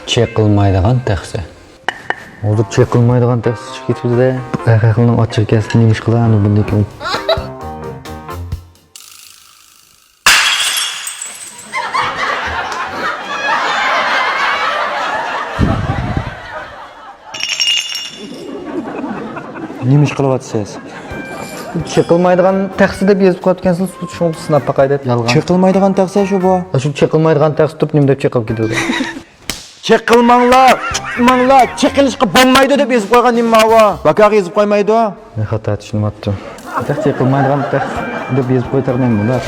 Çekilmaydigan taksi. Odur çekilmaydigan taksi çıkıp getibdi de. Ayaqlarning ochiq kasini nemish qilamiz bunday kun. Nemish qilyapsiz? Çekilmaydigan taksi deb yozib qo'yatgansiz, shuni sinab baqay deb yolg'on. Çekilmaydigan taksi şu bu. Shu çekilmaydigan taksi turib nima deb chekilib ketadi. Çekilmanglar, tutmanglar, çekilishga bo'lmaydi deb yozib qo'ygan nima bu? Bakaq yozib qo'ymaydi. Men xato tushunmayaptim. Çekilmaydigan taksi deb yozib qo'ytarman bular.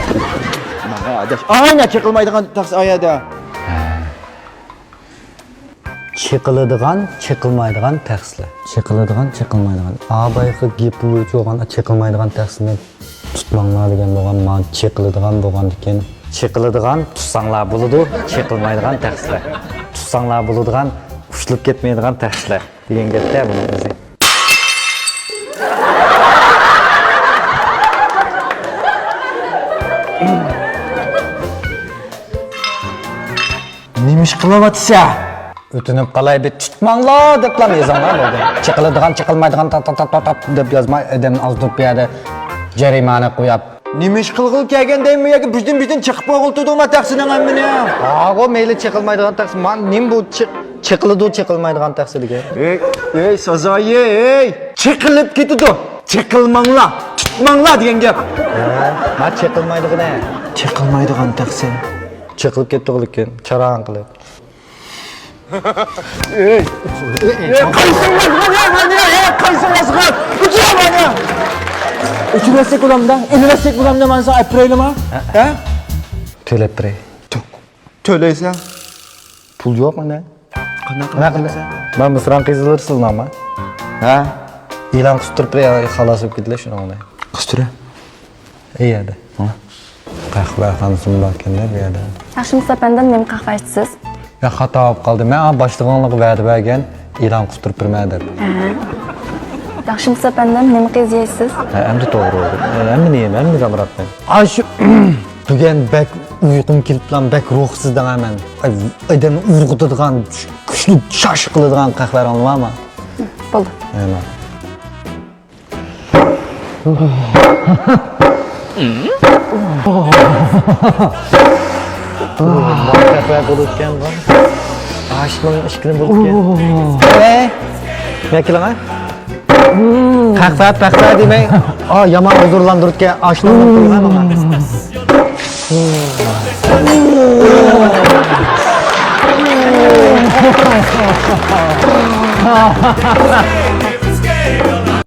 Maga adaş. Aynen çekilmaydigan taksi ayada. Çekiladigan, çekilmaydigan taksilar. Çekiladigan, çekilmaydigan. Abayqı gep bo'yicha bo'lgan çekilmaydigan taksini tutmanglar degan bo'lgan, men çekiladigan bo'lgan ekan. Çekiladigan tutsanglar bo'ladi, çekilmaydigan taksilar. Tutsanglar bo'ladigan, ushilib ketmaydigan taksilar degan gapda buni o'zi. Nemish qilyapsiz? Ötünüp qalay bir tutmanglar deb lam yozanglar bo'ldi. Çekiladigan, çekilmaydigan deb yozmay edemin azdırıp bir yerda jarimani qo'yib. Nemish qilg'il kelgandaymi yoki bizdan chiqib qo'yiltidimi taksidan hammani? A'go mayli çekilmaydigan taksi. Men nim bu çekiladi, çekilmaydigan taksi degan. Ey sazoyi, ey! Çekilib ketidi. Çekilmanglar, tutmanglar degan gap. Men çekilmaydigan. Çekilmaydigan taksi. Çekilib ketdi ekan, charan qilib. Üçüresek ulamda, elvesek ulamda mansa ayıpıraylı mı? He? To'lab biray. Töyleysen. Pul yo'q menda. Qanaqa qilasan? Men bu frank qizilirsiz nama. Ha? E'lon qilib turib xalos bo'lib ketdilar shuni ona. Qistura. Iyada. Qahva hamsin bakanda bu yerda. Yaxshimisiz apandan men qahva ichsiz. Ya xato bo'lib qoldi. Men boshlig'onlik va'da bergan e'lon qilib turib turmadi. Yaxshimisiz apandan nima qiz yeysiz? Ha, endi to'g'ri bo'ldi. Endi nima? Endi zamratman. Shu tugan bak uyqum kelib lan bak ruhsizdan aman. Odamni urg'itadigan, kuchli shosh qiladigan qahvalar olmayman. Bo'ldi. Aynan. Qahva bo'lgan va ashlim ishkilin bo'lib ketdi. Ne kilama? Qahva demay, yomon huzurlantirishga ashlimni qo'ymayman. Scared